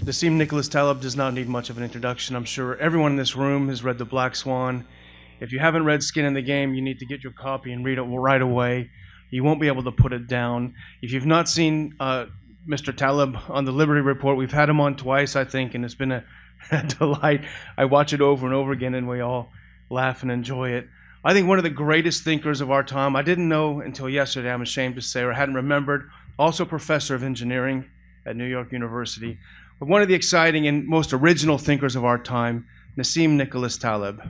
Nassim Nicholas Taleb does not need much of an introduction. I'm sure everyone in this room has read The Black Swan. If you haven't read Skin in the Game, you need to get your copy and read it right away. You won't be able to put it down. If you've not seen Mr. Taleb on the Liberty Report, we've had him on twice, I think, and it's been a delight. I watch it over and over again, and we all laugh and enjoy it. I think one of the greatest thinkers of our time, I didn't know until yesterday, I'm ashamed to say, or hadn't remembered, also professor of engineering at New York University, but one of the exciting and most original thinkers of our time, Nassim Nicholas Taleb.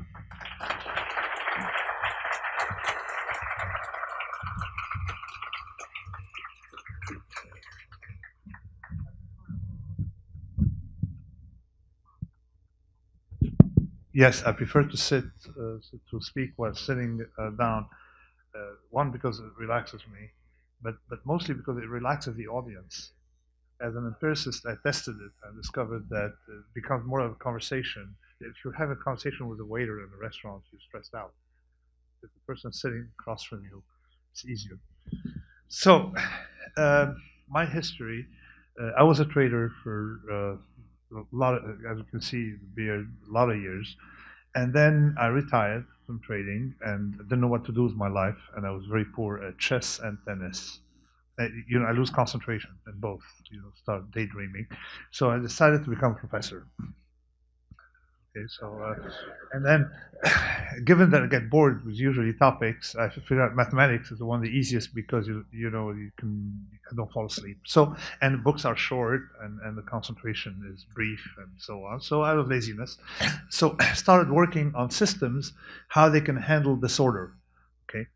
Yes, I prefer to sit to speak while sitting down. One, because it relaxes me, but mostly because it relaxes the audience. As an empiricist, I tested it. I discovered that it becomes more of a conversation. If you have a conversation with a waiter in a restaurant, you're stressed out. If the person sitting across from you, it's easier. So, my history, I was a trader for a lot of, as you can see, a lot of years. And then I retired from trading and didn't know what to do with my life. And I was very poor at chess and tennis. I lose concentration in both, start daydreaming. So I decided to become a professor. Okay, so, and then, given that I get bored with usually topics, I figured out mathematics is one of the easiest because you don't fall asleep. So, and books are short and the concentration is brief and so on. So out of laziness, so I started working on systems, how they can handle disorder. Okay,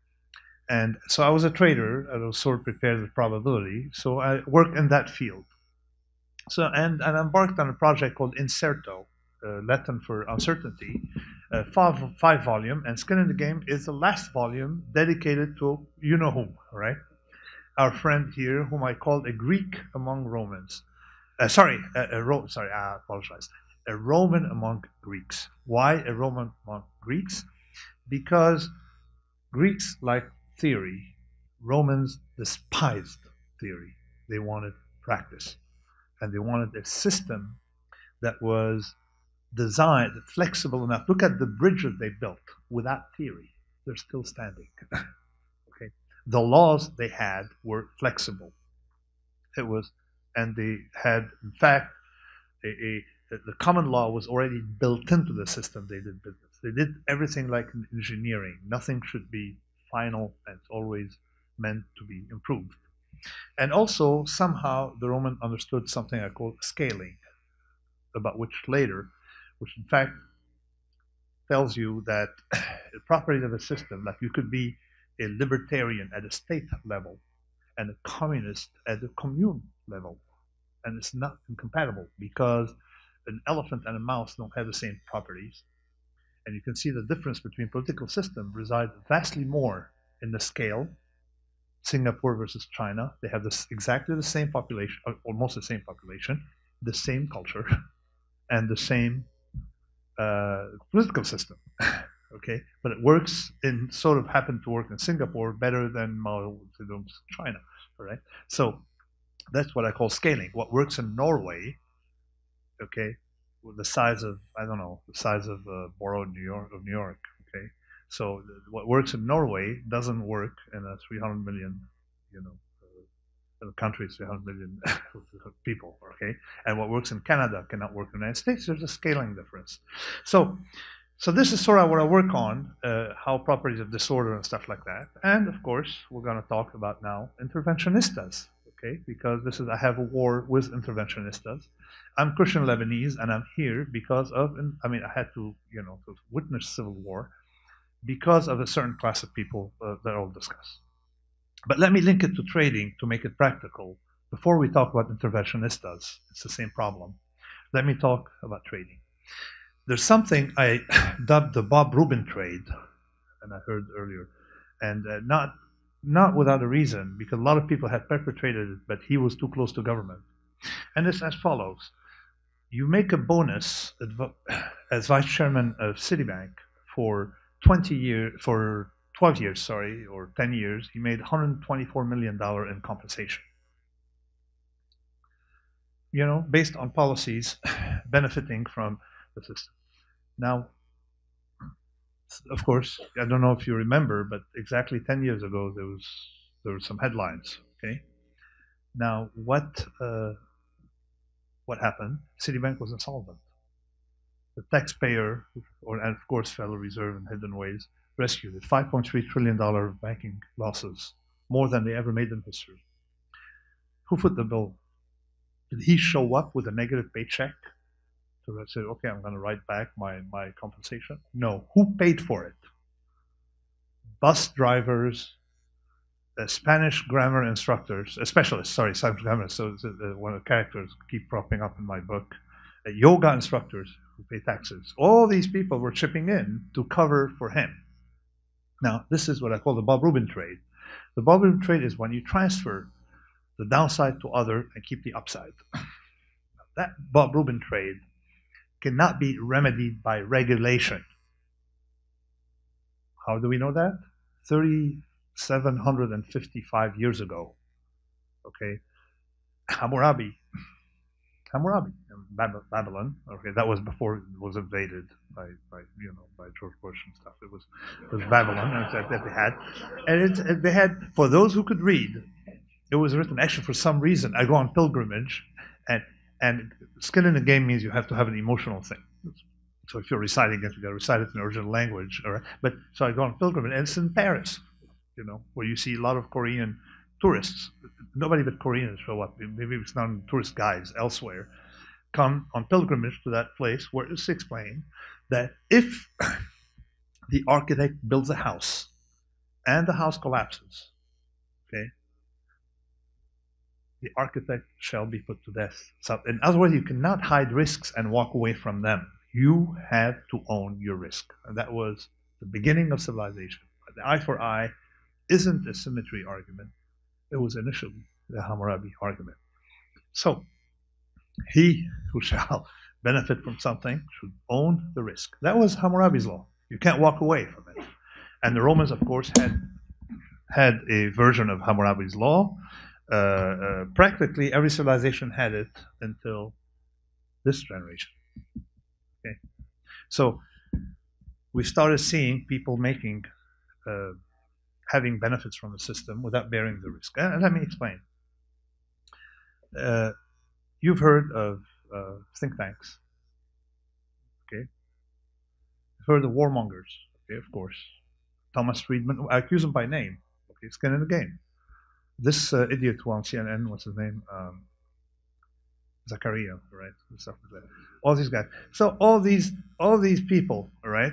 and so I was a trader. I was sort of prepared with probability. So I worked in that field. So and I embarked on a project called Incerto. Latin for uncertainty, five volume, and Skin in the Game is the last volume dedicated to you know whom, right? Our friend here, whom I called a Greek among Romans. Sorry, I apologize. A Roman among Greeks. Why a Roman among Greeks? Because Greeks like theory. Romans despised theory. They wanted practice, and they wanted a system that was designed, flexible enough. Look at the bridges they built without theory. They're still standing. Okay, the laws they had were flexible. It was, and they had, in fact, the common law was already built into the system they did business. They did everything like in engineering. Nothing should be final, and it's always meant to be improved. And also, somehow, the Roman understood something I call scaling, about which later, which in fact tells you that the properties of a system, like you could be a libertarian at a state level and a communist at the commune level. And it's not incompatible because an elephant and a mouse don't have the same properties. And you can see the difference between political systems reside vastly more in the scale. Singapore versus China, they have exactly the same population, almost the same population, the same culture, and the same political system. Okay, but it works in sort of happened to work in Singapore better than Mao Zedong's China. All right, so that's what I call scaling. What works in Norway, okay, with the size of the size of borough New York. Okay, so what works in Norway doesn't work in a 300 million, country, 300 million people, okay? And what works in Canada cannot work in the United States. There's a scaling difference. So this is sort of what I work on, how properties of disorder and stuff like that. And of course, we're going to talk about now interventionistas, okay? Because I have a war with interventionistas. I'm Christian Lebanese, and I'm here because of, I had to, to witness civil war because of a certain class of people that I'll discuss. But let me link it to trading to make it practical. Before we talk about interventionistas, it's the same problem. Let me talk about trading. There's something I dubbed the Bob Rubin trade, and I heard earlier, and not without a reason, because a lot of people had perpetrated it, but he was too close to government. And it's as follows. You make a bonus as vice chairman of Citibank for 12 years, or 10 years, he made $124 million in compensation. based on policies benefiting from the system. Now, of course, I don't know if you remember, but exactly 10 years ago, there were some headlines. Okay. Now, what happened? Citibank was insolvent. The taxpayer, and of course Federal Reserve in hidden ways, rescued it. $5.3 trillion of banking losses, more than they ever made in history. Who foot the bill? Did he show up with a negative paycheck to say, okay, I'm going to write back my compensation? No. Who paid for it? Bus drivers, Spanish grammar instructors, specialists, Spanish grammar, so one of the characters keep propping up in my book, yoga instructors who pay taxes. All these people were chipping in to cover for him. Now, this is what I call the Bob Rubin trade. The Bob Rubin trade is when you transfer the downside to other and keep the upside. That Bob Rubin trade cannot be remedied by regulation. How do we know that? 3,755 years ago, okay, Hammurabi, Babylon. Okay, that was before it was invaded by George Bush and stuff. It was Babylon that they had, and they had, for those who could read, it was written. Actually, for some reason, I go on pilgrimage, and skin in the game means you have to have an emotional thing. So if you're reciting it, you got to recite it in the original language. But so I go on pilgrimage, and it's in Paris, where you see a lot of Korean tourists. Nobody but Koreans show up. Maybe it's not tourist guides elsewhere. Come on pilgrimage to that place where it's explained that if the architect builds a house and the house collapses, okay, the architect shall be put to death. So, in other words, you cannot hide risks and walk away from them. You have to own your risk. And that was the beginning of civilization. The eye for eye isn't a symmetry argument. It was initially the Hammurabi argument. So, he who shall benefit from something should own the risk. That was Hammurabi's law. You can't walk away from it. And the Romans, of course, had a version of Hammurabi's law. Practically every civilization had it until this generation. Okay, so we started seeing people having benefits from the system without bearing the risk. And let me explain. You've heard of think tanks. Okay, you've heard of warmongers. Okay, of course. Thomas Friedman. I accuse him by name. Okay, skin in the game. This idiot who on CNN, what's his name? Zakaria, right? Stuff like that. All these guys. So all these people, all right,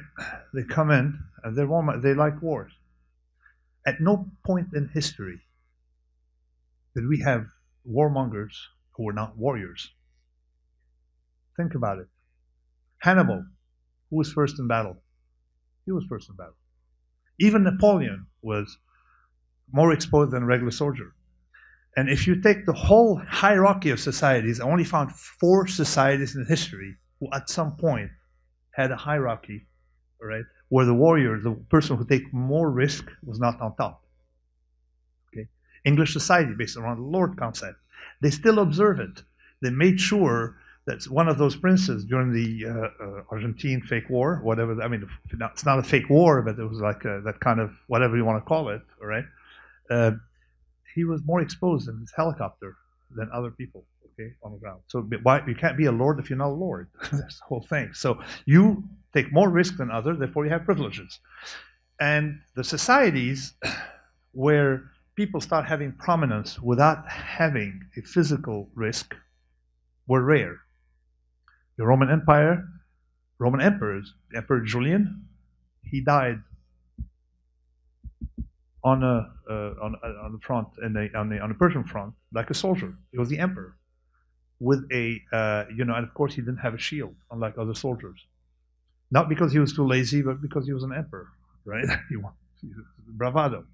they come in and they like wars. At no point in history did we have warmongers who were not warriors. Think about it. Hannibal, who was first in battle? He was first in battle. Even Napoleon was more exposed than a regular soldier. And if you take the whole hierarchy of societies, I only found 4 societies in history who at some point had a hierarchy, all right, where the warrior, the person who takes more risk, was not on top. Okay, English society based around the Lord concept. They still observe it. They made sure that one of those princes during the Argentine fake war, whatever. I mean, it's not a fake war, but it was like that kind of whatever you want to call it, all right. He was more exposed in his helicopter than other people, okay, on the ground. So why you can't be a lord if you're not a lord? That's the whole thing. So you take more risk than others, therefore you have privileges. And the societies where people start having prominence without having a physical risk were rare. The Roman Empire, Roman emperors, the Emperor Julian, he died on the front, on the Persian front, like a soldier. He was the emperor, with a and of course he didn't have a shield, unlike other soldiers. Not because he was too lazy, but because he was an emperor, right? he was bravado,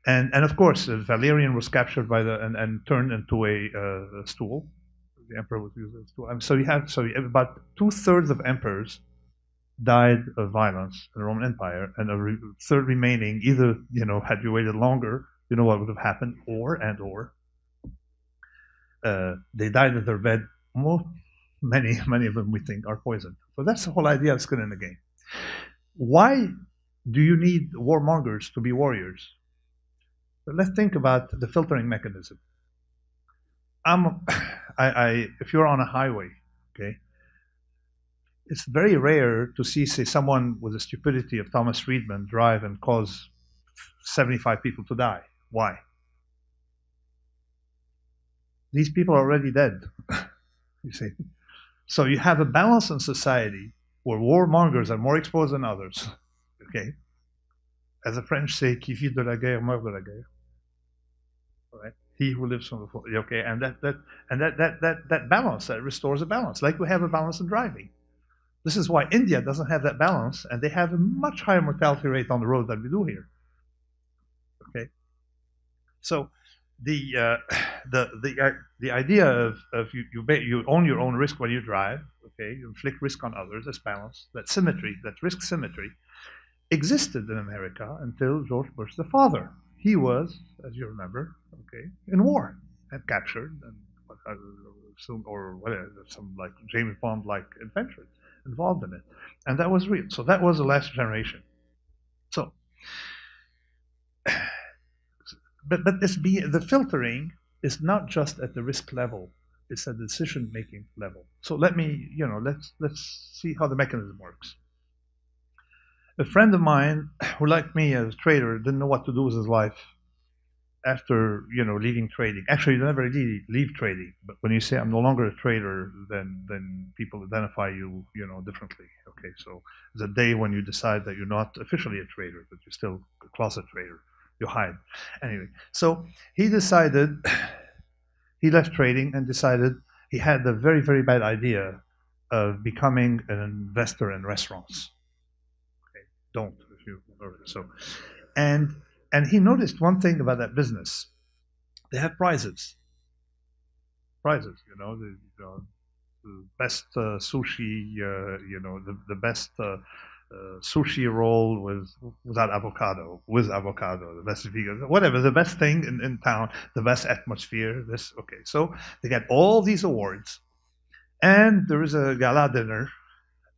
and of course Valerian was captured by and turned into a stool. The emperor was used as a stool. So you have about 2/3 of emperors died of violence in the Roman Empire, and a third remaining either, had you waited longer, what would have happened, or they died in their bed many of them we think are poisoned. So that's the whole idea of skin in the game. Why do you need warmongers to be warriors? But let's think about the filtering mechanism. If you're on a highway, okay, it's very rare to see, say, someone with the stupidity of Thomas Friedman drive and cause 75 people to die. Why? These people are already dead, you see. So you have a balance in society where warmongers are more exposed than others, okay? As the French say, qui vit de la guerre meurt de la guerre. All right? He who lives from the floor, okay? And that balance, that restores a balance, like we have a balance in driving. This is why India doesn't have that balance, and they have a much higher mortality rate on the road than we do here. Okay, so the idea of you own your own risk when you drive. Okay, you inflict risk on others. That's balance. That symmetry, that risk symmetry, existed in America until George Bush the father. He was, as you remember, okay, in war and captured and or whatever, some like James Bond like adventures involved in it, and that was real. So that was the last generation. So, but the filtering is not just at the risk level; it's at the decision-making level. So let's see how the mechanism works. A friend of mine, who like me as a trader, didn't know what to do with his life after leaving trading. Actually, you never really leave trading, but when you say I'm no longer a trader, then people identify you differently. Okay, so there's a day when you decide that you're not officially a trader, but you're still a closet trader. You hide. Anyway, so he decided, he left trading and decided he had the very, very bad idea of becoming an investor in restaurants. Okay, don't if you so, and he noticed one thing about that business. They have prizes. Prizes, the best sushi, the best sushi roll without avocado, with avocado, the best vegan, whatever, the best thing in town, the best atmosphere. Okay. So they get all these awards, and there is a gala dinner,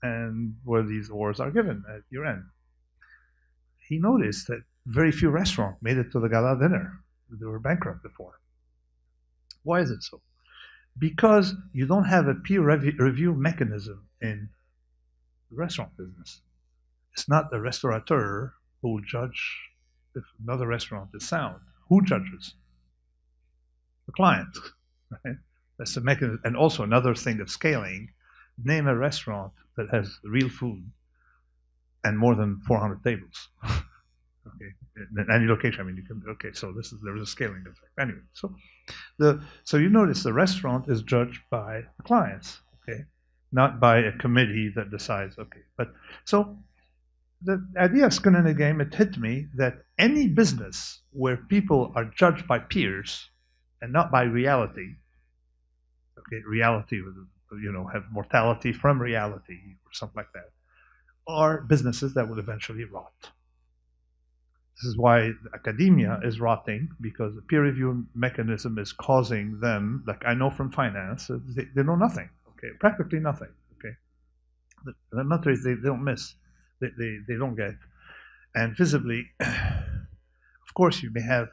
and where these awards are given at year end. He noticed that very few restaurants made it to the gala dinner. They were bankrupt before. Why is it so? Because you don't have a peer review mechanism in the restaurant business. It's not the restaurateur who will judge if another restaurant is sound. Who judges? The client. Right? That's the mechanism. And also another thing of scaling, name a restaurant that has real food and more than 400 tables. Okay, in any location. I mean, you can. Okay, so there is a scaling effect. Anyway, so you notice the restaurant is judged by the clients. Okay, not by a committee that decides. Okay, but so the idea of skin in the game, it hit me that any business where people are judged by peers and not by reality. Okay, reality, have mortality from reality or something like that, are businesses that will eventually rot. This is why academia is rotting, because the peer review mechanism is causing them, like I know from finance, they know nothing, okay, practically nothing, okay. The elementaries they don't miss, they don't get. And visibly, of course, you may have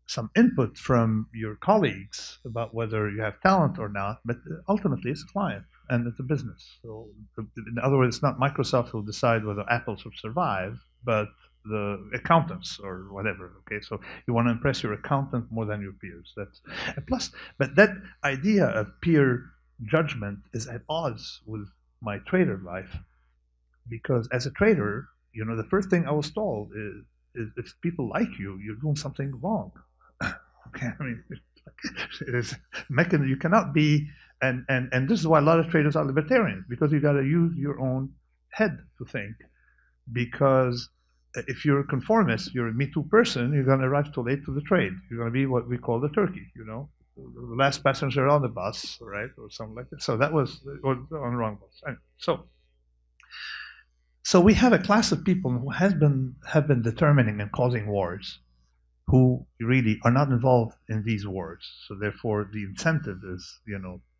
some input from your colleagues about whether you have talent or not, but ultimately it's a client and it's a business. So in other words, it's not Microsoft who will decide whether Apple should survive, but the accountants or whatever. Okay, so you want to impress your accountant more than your peers. That's plus, but that idea of peer judgment is at odds with my trader life, because as a trader, the first thing I was told is if people like you, you're doing something wrong. Okay, I mean, it is mechanism. You cannot be, and this is why a lot of traders are libertarians, because you got to use your own head to think, because if you're a conformist, you're a Me Too person, you're going to arrive too late to the trade. You're going to be what we call the turkey, the last passenger on the bus, right, or something like that. So that was on the wrong bus. Anyway, so we have a class of people who have been determining and causing wars, who really are not involved in these wars. So therefore, the incentive is,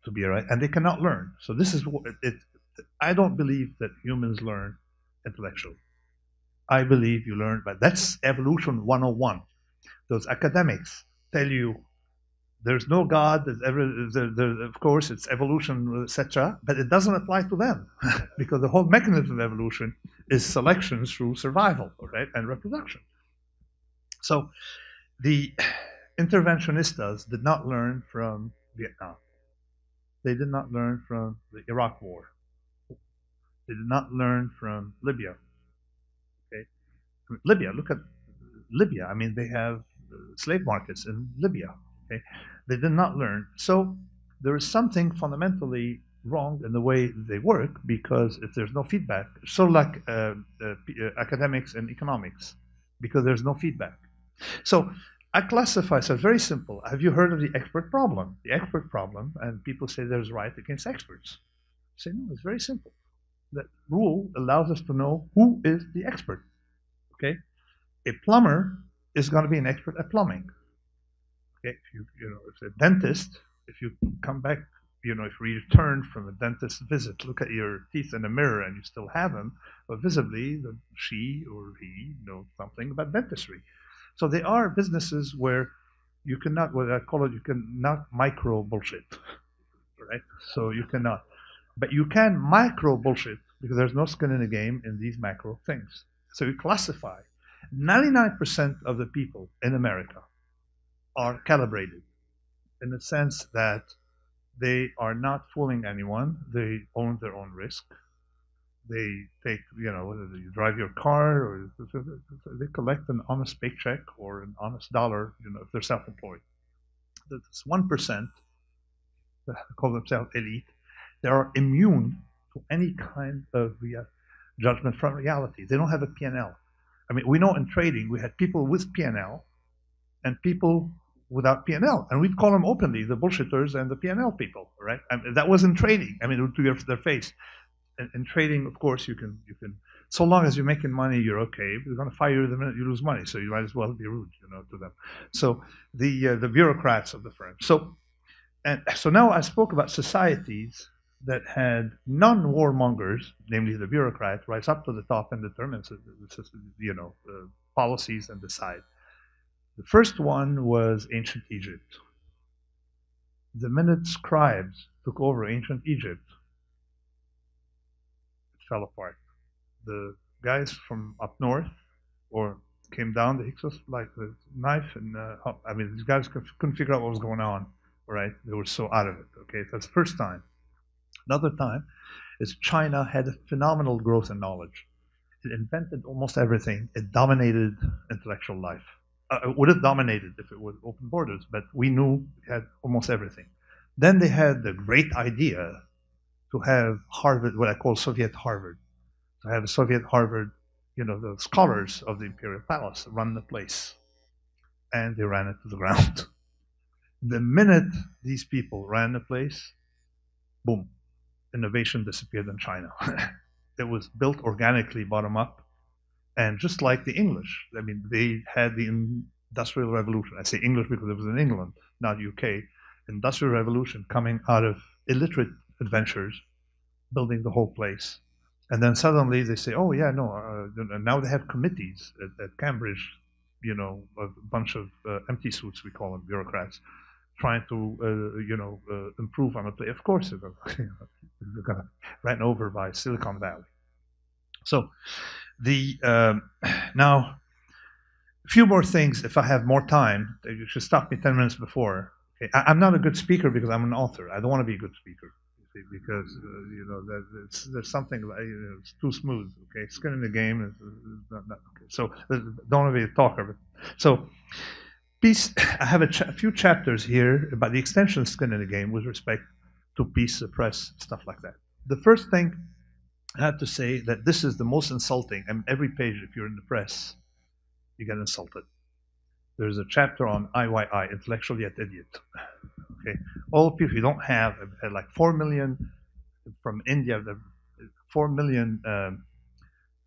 to be right, and they cannot learn. So this is what it. I don't believe that humans learn intellectually. I believe you learn, but that's evolution 101. Those academics tell you there's no God, of course, it's evolution, etc., but it doesn't apply to them because the whole mechanism of evolution is selection through survival, right, and reproduction. So the interventionistas did not learn from Vietnam. They did not learn from the Iraq War. They did not learn from Libya. Okay, Libya. Look at Libya. I mean, they have slave markets in Libya. Okay, they did not learn. So there is something fundamentally wrong in the way they work because if there's no feedback, so like academics and economics, because there's no feedback. So I classify, so very simple. Have you heard of the expert problem? The expert problem, and people say there's right against experts. I say, no, it's very simple. That rule allows us to know who is the expert. Okay? A plumber is going to be an expert at plumbing. Okay? If a dentist, if you come back, if you return from a dentist visit, look at your teeth in the mirror and you still have them, but visibly she or he knows something about dentistry. So there are businesses where you cannot, what I call it, you cannot micro bullshit, right? So you cannot. But you can micro bullshit because there's no skin in the game in these macro things. So you classify. 99% of the people in America are calibrated in the sense that they are not fooling anyone. They own their own risk. They take, whether you drive your car or they collect an honest paycheck or an honest dollar, if they're self-employed. This 1% that call themselves elite, they are immune to any kind of judgment from reality. They don't have a P&L. I mean, we know in trading we had people with P&L and people without P&L, and we'd call them openly the bullshitters and the P&L people, right? That was in trading. I mean, to their face. In trading, of course, you can, so long as you're making money, you're okay. They're going to fire you the minute you lose money, so you might as well be rude, to them. So the bureaucrats of the firm. So now I spoke about societies that had non-warmongers, namely the bureaucrat, rise up to the top and determines, policies and decide. The first one was ancient Egypt. The minute scribes took over ancient Egypt, fell apart. The guys from up north or came down the Hyksos like the knife, and these guys couldn't figure out what was going on. Right? They were so out of it. Okay, that's the first time. Another time is China had a phenomenal growth in knowledge. It invented almost everything. It dominated intellectual life. It would have dominated if it was open borders, but we knew it had almost everything. Then they had the great idea to have Harvard, what I call Soviet Harvard, to have a Soviet Harvard, the scholars of the Imperial Palace run the place. And they ran it to the ground. The minute these people ran the place, boom, innovation disappeared in China. It was built organically, bottom up. And just like the English, I mean, they had the Industrial Revolution. I say English because it was in England, not UK. Industrial Revolution coming out of illiterate adventurers, building the whole place. And then suddenly they say, oh, yeah, no, now they have committees at Cambridge, a bunch of empty suits, we call them, bureaucrats, trying to, improve on the place. Of course, they're going to ran over by Silicon Valley. So now, a few more things, if I have more time, you should stop me 10 minutes before. Okay? I'm not a good speaker because I'm an author. I don't want to be a good speaker. Because there's something like it's too smooth. Okay, skin in the game is not okay. So don't want to be a talker. So peace. I have a few chapters here about the extension of skin in the game with respect to peace, press, stuff like that. The first thing I have to say that this is the most insulting. And every page, if you're in the press, you get insulted. There's a chapter on IYI, intellectual yet idiot. Okay, all people you don't have had like 4 million from India, 4 million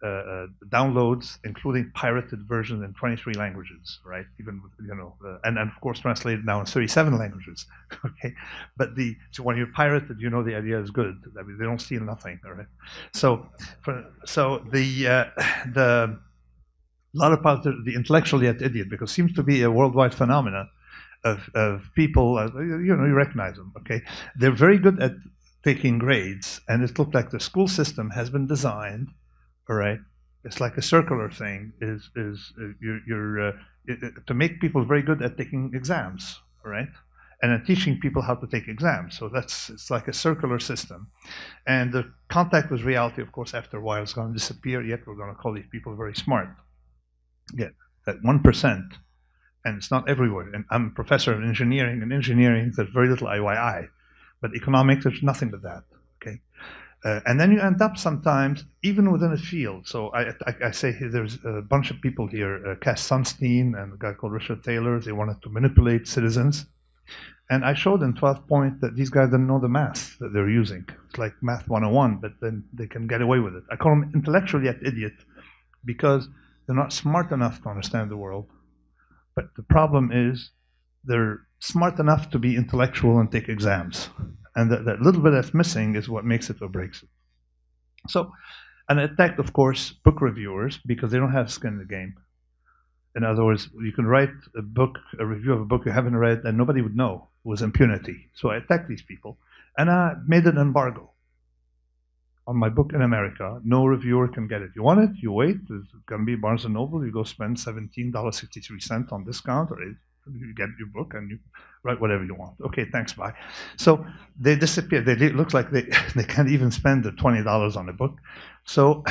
downloads, including pirated versions in 23 languages, right? Even with, and of course translated now in 37 languages. Okay, but so when you're pirated, the idea is good. I mean, they don't steal nothing, all right? So, a lot of part of the intellectually yet idiot, because it seems to be a worldwide phenomenon of people, you recognize them, okay? They're very good at taking grades, and it looks like the school system has been designed, all right? It's like a circular thing, to make people very good at taking exams, all right? And then teaching people how to take exams. So it's like a circular system. And the contact with reality, of course, after a while is going to disappear, yet we're going to call these people very smart. Yeah, that 1%, and it's not everywhere. And I'm a professor of engineering, and engineering, there's very little IYI. But economics, there's nothing but that, okay? And then you end up sometimes, even within a field. So I say there's a bunch of people here, Cass Sunstein and a guy called Richard Taylor, they wanted to manipulate citizens. And I showed in 12 Point that these guys didn't know the math that they're using. It's like math 101, but then they can get away with it. I call them intellectually yet idiot, because they're not smart enough to understand the world. But the problem is they're smart enough to be intellectual and take exams. And that little bit that's missing is what makes it or breaks it. So, and I attacked, of course, book reviewers because they don't have skin in the game. In other words, you can write a review of a book you haven't read, and nobody would know. It was impunity. So I attacked these people, and I made an embargo on my book in America. No reviewer can get it. You want it, you wait. It's going to be Barnes & Noble. You go spend $17.63 on discount, or you get your book and you write whatever you want. Okay, thanks, bye. So they disappeared. It looks like they can't even spend the $20 on a book. So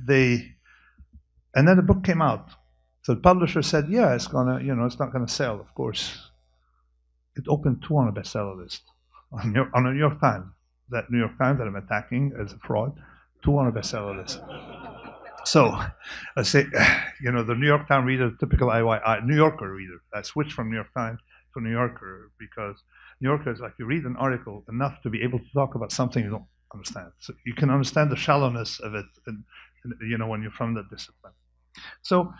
and then the book came out. So the publisher said, yeah, it's not gonna sell, of course. It opened 2 on a bestseller list on the New York Times. That New York Times that I'm attacking as a fraud, 2 on a bestseller list. So I say, the New York Times reader, typical New Yorker reader. I switched from New York Times to New Yorker because New Yorker is like you read an article enough to be able to talk about something you don't understand. So you can understand the shallowness of it, and when you're from that discipline. So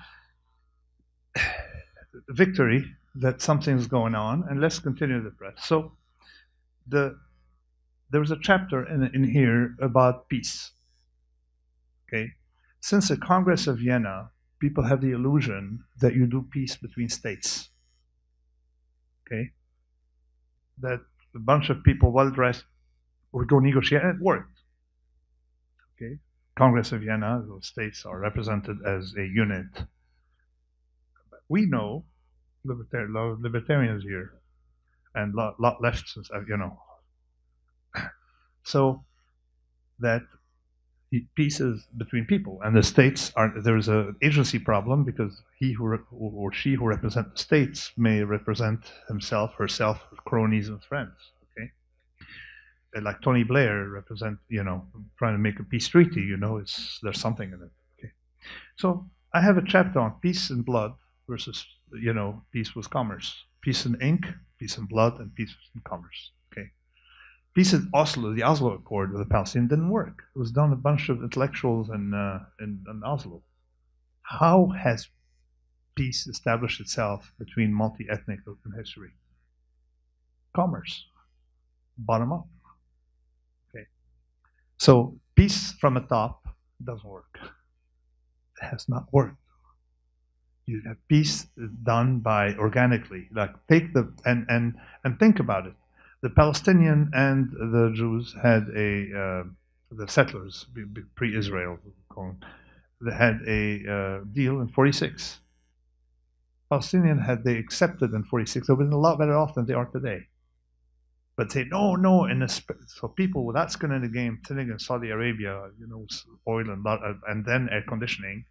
victory that something's going on, and let's continue the press. So there was a chapter in here about peace. Okay, since the Congress of Vienna, people have the illusion that you do peace between states. Okay, that a bunch of people, well dressed, would go negotiate, and it worked. Okay, Congress of Vienna, those states are represented as a unit. We know libertarians here, and lot leftists, so that peace is between people, and the states aren't. There's an agency problem because he who or she who represent the states may represent himself, herself, cronies and friends. Okay, and like Tony Blair represent, trying to make a peace treaty. There's something in it. Okay, so I have a chapter on peace and blood versus, peace with commerce, peace in ink, peace in blood, and peace in commerce. Okay, peace in Oslo, the Oslo Accord with the Palestinians didn't work. It was done a bunch of intellectuals in Oslo. How has peace established itself between multi-ethnic groups in history? Commerce, bottom up. Okay, so peace from the top doesn't work. It has not worked. You have peace done by organically. Like take and think about it. The Palestinian and the Jews had the settlers pre-Israel, they had a deal in 46. Palestinian they accepted in 46. They would have been a lot better off than they are today. But say no, so people with that skin in the game, sitting in Saudi Arabia, oil and then air conditioning,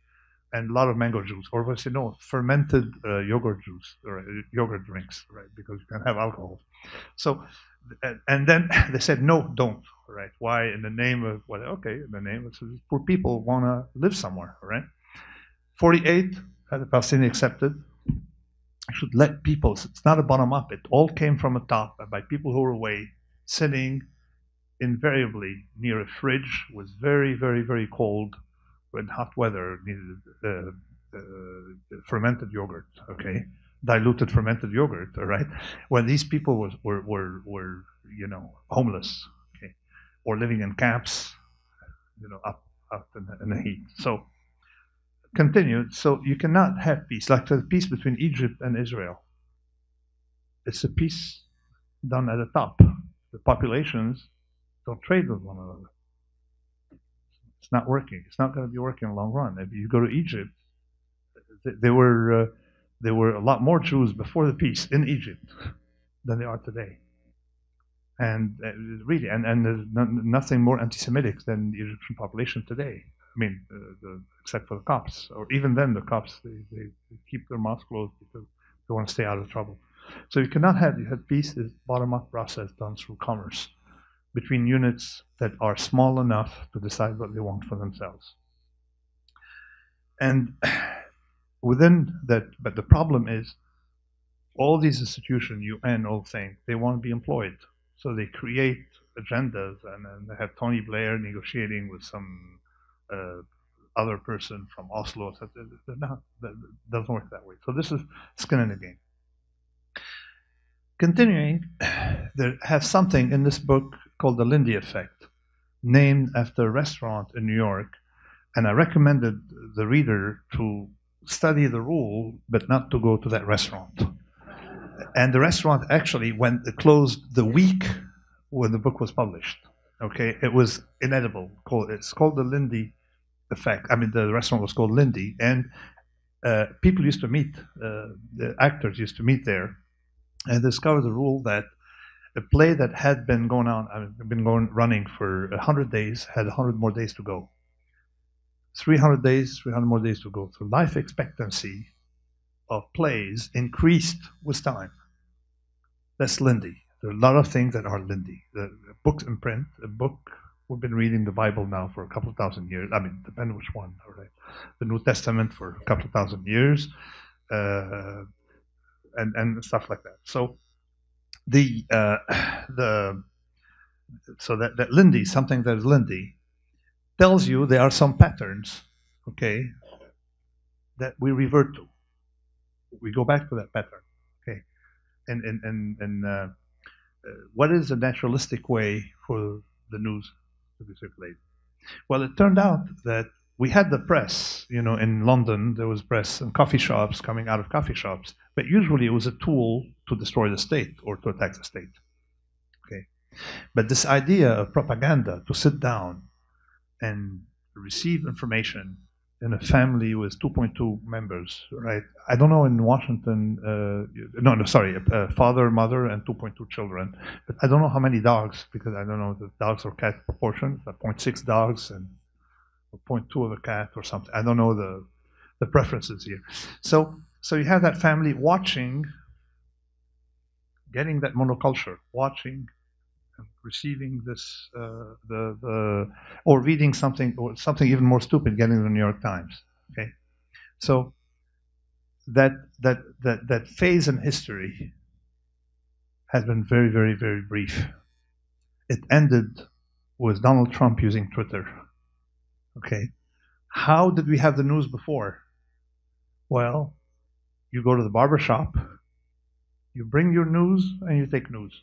and a lot of mango juice, or we say no, fermented yogurt juice or yogurt drinks, right? Because you can have alcohol. So, and then they said no, don't, right? Why? In the name of what? Okay, in the name of poor people want to live somewhere, right? 48, the Palestinians accepted. You should let people. It's not a bottom up. It all came from the top by people who were away, sitting invariably near a fridge, was very, very, very cold. in hot weather needed fermented yogurt, okay, diluted fermented yogurt, all right, when these people were homeless, okay, or living in camps, up in the heat. So continued. So you cannot have peace like the peace between Egypt and Israel. It's a peace done at the top. The populations don't trade with one another. It's not working. It's not going to be working in the long run. If you go to Egypt, there were a lot more Jews before the peace in Egypt than there are today. And really, and there's nothing more anti-Semitic than the Egyptian population today. I mean, except for the Copts, or even then, the Copts they keep their mouths closed because they want to stay out of trouble. So you cannot have peace is bottom-up process done through commerce between units that are small enough to decide what they want for themselves. And within that, but the problem is, all these institutions, UN, all things, they want to be employed. So they create agendas, and then they have Tony Blair negotiating with some other person from Oslo. So that doesn't work that way. So this is skin in the game. Continuing, they have something in this book called the Lindy Effect, named after a restaurant in New York. And I recommended the reader to study the rule, but not to go to that restaurant. And the restaurant actually closed the week when the book was published. Okay, it was inedible. It's called the Lindy Effect. I mean, the restaurant was called Lindy, and people used to meet. The actors used to meet there, and discovered the rule that a play that had been running for 100 days had 100 more days to go. 300 days, 300 more days to go. So life expectancy of plays increased with time. That's Lindy. There are a lot of things that are Lindy. The books in print, a book, we've been reading the Bible now for a couple of thousand years. I mean, depending which one, all right. The New Testament for a couple of thousand years, and stuff like that. So that Lindy, something that is Lindy, tells you there are some patterns, okay, that we revert to. We go back to that pattern, okay, and what is a naturalistic way for the news to be circulated? Well, it turned out that we had the press, in London there was press and coffee shops coming out of coffee shops, but usually it was a tool to destroy the state or to attack the state, okay. But this idea of propaganda, to sit down and receive information in a family with 2.2 members, right? I don't know in Washington, a father, mother, and 2.2 children, but I don't know how many dogs, because I don't know the dogs or cat proportion, 0.6 dogs and 0.2 of a cat or something. I don't know the preferences here. So you have that family watching, getting that monoculture, watching, receiving this, or reading something, or something even more stupid, getting the New York Times. Okay, so that phase in history has been very, very, very brief. It ended with Donald Trump using Twitter. Okay, how did we have the news before? Well, you go to the barber shop, you bring your news, and you take news.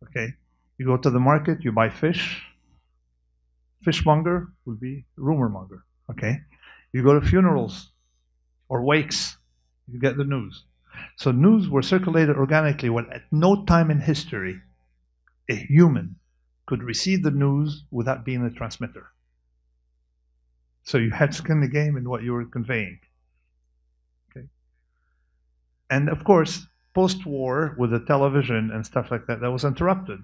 Okay, you go to the market, you buy fish. Fishmonger would be rumor monger. Okay, you go to funerals or wakes, you get the news. So news were circulated organically when at no time in history a human could receive the news without being a transmitter. So you had skin in the game in what you were conveying. Okay, and of course, post-war, with the television and stuff like that, that was interrupted.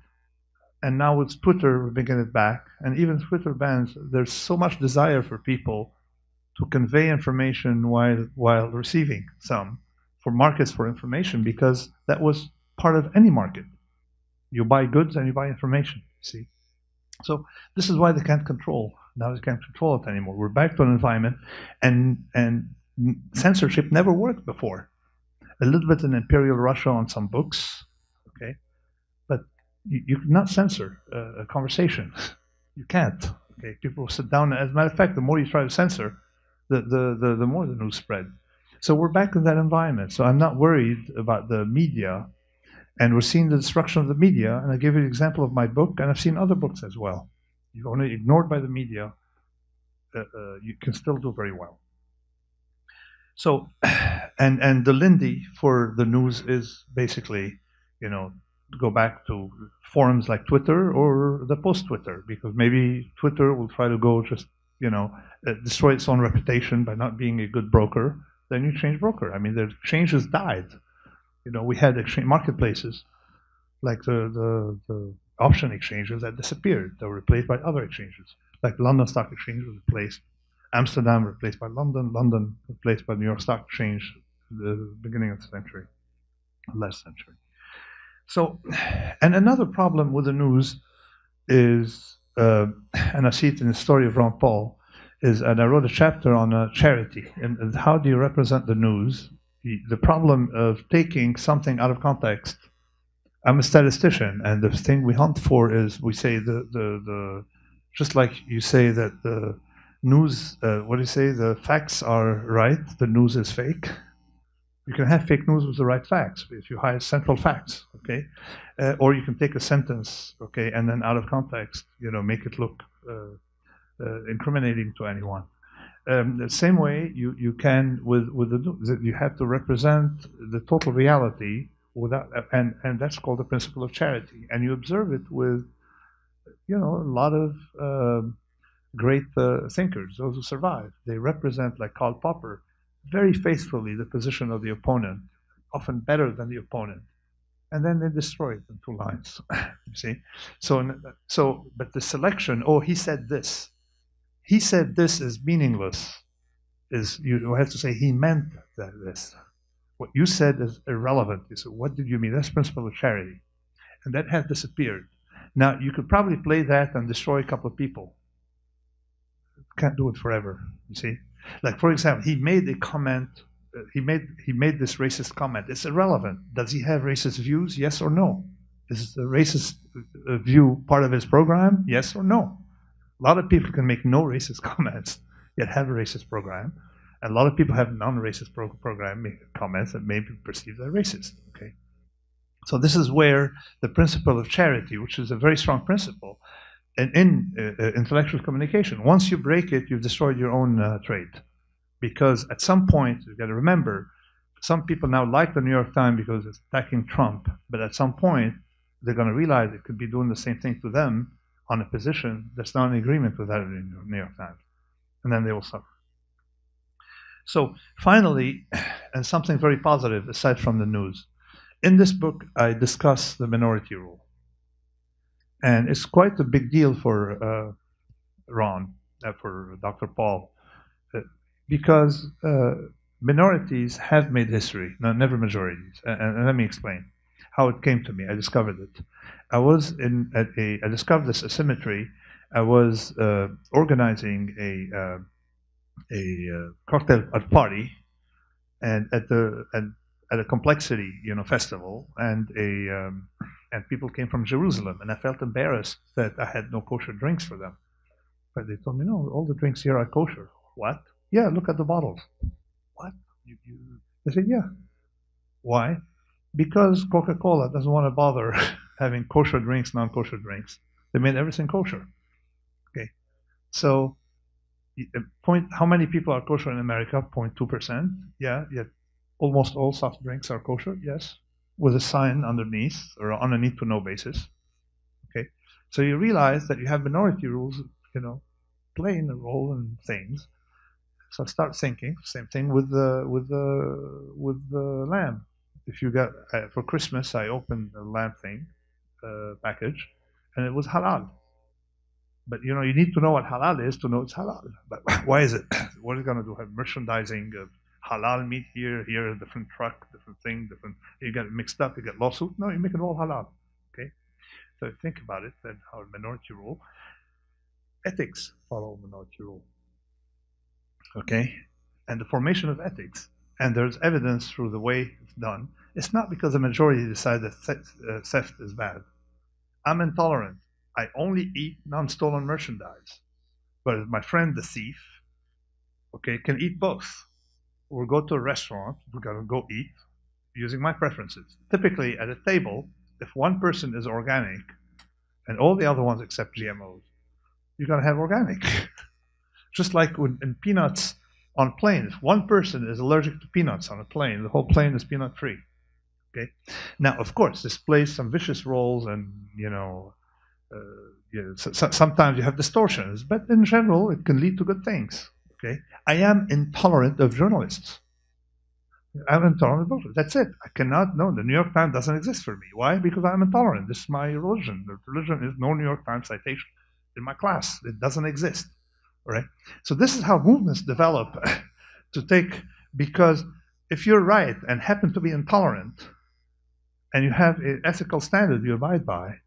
And now with Twitter, we're bringing it back. And even Twitter bans, there's so much desire for people to convey information while receiving some, for markets for information, because that was part of any market. You buy goods and you buy information, see? So this is why they can't control. Now they can't control it anymore. We're back to an environment, and censorship never worked before. A little bit in Imperial Russia on some books, okay, but you cannot censor a conversation. You can't, Okay, people will sit down. As a matter of fact, the more you try to censor, the more the news spread. So we're back in that environment. So I'm not worried about the media, and we're seeing the destruction of the media. And I give you an example of my book, and I've seen other books as well. If you're only ignored by the media, you can still do very well. So, and the Lindy for the news is basically, go back to forums like Twitter or the post-Twitter, because maybe Twitter will try to go just, destroy its own reputation by not being a good broker. Then you change broker. I mean, the exchanges died. We had exchange marketplaces like the option exchanges that disappeared. They were replaced by other exchanges, like London Stock Exchange was replaced, Amsterdam replaced by London, London replaced by New York Stock Exchange at the beginning of the century, last century. So, and another problem with the news is, and I see it in the story of Ron Paul, and I wrote a chapter on charity and how do you represent the news. The problem of taking something out of context. I'm a statistician, and the thing we hunt for is we say just like you say that the news, what do you say? The facts are right, the news is fake. You can have fake news with the right facts if you hide central facts, okay? Or you can take a sentence, okay, and then out of context, make it look incriminating to anyone. The same way you can with the news, you have to represent the total reality without, and that's called the principle of charity. And you observe it with, a lot of great thinkers, those who survive. They represent, like Karl Popper, very faithfully the position of the opponent, often better than the opponent. And then they destroy it in 2 lines, you see? But the selection, he said this. He said this is meaningless, you have to say he meant this. What you said is irrelevant. You said, what did you mean? That's principle of charity. And that has disappeared. Now, you could probably play that and destroy a couple of people. Can't do it forever, you see? Like, for example, he made a comment, he made this racist comment. It's irrelevant. Does he have racist views? Yes or no? Is the racist view part of his program? Yes or no? A lot of people can make no racist comments, yet have a racist program. And a lot of people have non-racist program comments that may be perceived as racist, okay? So this is where the principle of charity, which is a very strong principle, and in intellectual communication, once you break it, you've destroyed your own trade. Because at some point, you've got to remember, some people now like the New York Times because it's attacking Trump, but at some point, they're going to realize it could be doing the same thing to them on a position that's not in agreement with that of the New York Times. And then they will suffer. So finally, and something very positive aside from the news, in this book, I discuss the minority rule. And it's quite a big deal for Ron, for Dr. Paul, because minorities have made history, never majorities. And let me explain how it came to me. I discovered it. I discovered this asymmetry. I was organizing a cocktail party, and at a complexity, festival, and people came from Jerusalem, and I felt embarrassed that I had no kosher drinks for them. But they told me, no, all the drinks here are kosher. What? Yeah, look at the bottles. What? I said, yeah. Why? Because Coca-Cola doesn't want to bother having kosher drinks, non-kosher drinks. They made everything kosher. Okay. So, how many people are kosher in America? 0.2%. Yeah, yet almost all soft drinks are kosher, yes, with a sign underneath, or on a need-to-know basis. Okay, so you realize that you have minority rules, playing a role in things. So start thinking. Same thing with the lamb. If you got for Christmas, I opened a lamb thing package, and it was halal. But you need to know what halal is to know it's halal. But why is it? What are you going to do? Have merchandising of halal meat here, a different truck, different thing, different. You get it mixed up. You get lawsuit. No, you make it all halal. Okay. So think about it. Then how minority rule. Ethics follow minority rule. Okay, and the formation of ethics, and there's evidence through the way it's done. It's not because the majority decide that theft is bad. I'm intolerant. I only eat non-stolen merchandise. Whereas my friend, the thief, okay, can eat both. We'll go to a restaurant, we're going to go eat using my preferences. Typically, at a table, if one person is organic and all the other ones accept GMOs, you're going to have organic. Just like in peanuts on planes, if one person is allergic to peanuts on a plane, the whole plane is peanut free. Okay. Now, of course, this plays some vicious roles, and sometimes you have distortions, but in general, it can lead to good things. Okay. I am intolerant of journalists. I'm intolerant of bullshit. That's it. I cannot. No, the New York Times doesn't exist for me. Why? Because I'm intolerant. This is my religion. The religion is no New York Times citation in my class. It doesn't exist. All right. So this is how movements develop to take. Because if you're right and happen to be intolerant, and you have an ethical standard you abide by,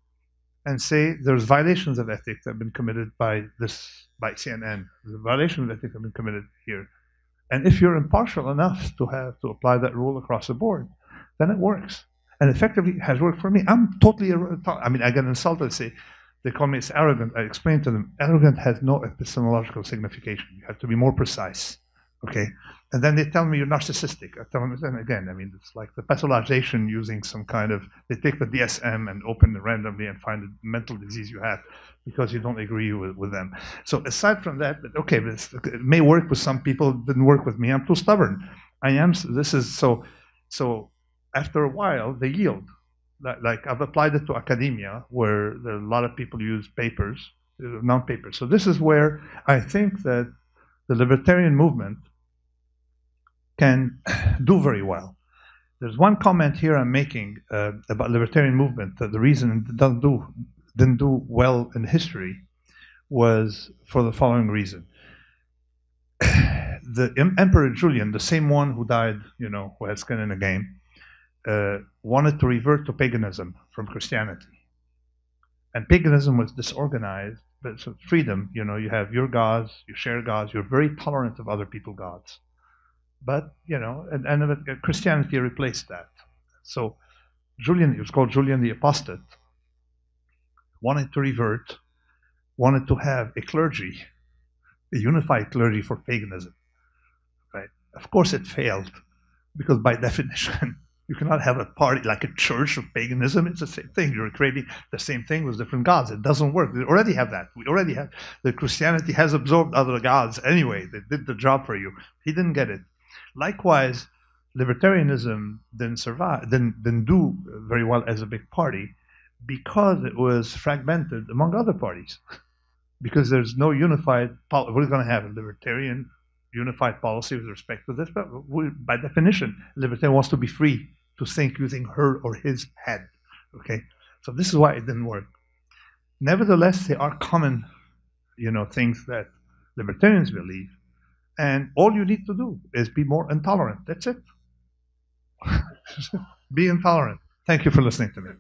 and say there's violations of ethics that have been committed by CNN, the violations of ethics have been committed here. And if you're impartial enough to have to apply that rule across the board, then it works. And effectively it has worked for me. I'm totally, I mean, I get insulted, say, they call me arrogant. I explain to them, arrogant has no epistemological signification. You have to be more precise, okay? And then they tell me you're narcissistic. I tell them, then again, I mean, it's like the pathologization using some kind of, they take the DSM and open it randomly and find the mental disease you have because you don't agree with them. So aside from that, okay, it may work with some people, it didn't work with me. I'm too stubborn. So after a while, they yield. Like I've applied it to academia, where there are a lot of people use papers, non-papers. So this is where I think that the libertarian movement can do very well. There's one comment here I'm making about libertarian movement, that the reason it didn't do well in history was for the following reason. The Emperor Julian, the same one who died, who had skin in the game, wanted to revert to paganism from Christianity. And paganism was disorganized, but so freedom, you have your gods, you share gods, you're very tolerant of other people's gods. But, and Christianity replaced that. So Julian, it was called Julian the Apostate, wanted to revert, wanted to have a clergy, a unified clergy for paganism. Right? Of course it failed, because by definition, you cannot have a party like a church of paganism. It's the same thing. You're creating the same thing with different gods. It doesn't work. We already have that. We already have, the Christianity has absorbed other gods anyway. They did the job for you. He didn't get it. Likewise, libertarianism didn't do very well as a big party, because it was fragmented among other parties. Because there's no unified, we're going to have a libertarian unified policy with respect to this, but by definition, libertarian wants to be free to think using her or his head. Okay, so this is why it didn't work. Nevertheless, there are common, things that libertarians believe, and all you need to do is be more intolerant. That's it. Be intolerant. Thank you for listening to me.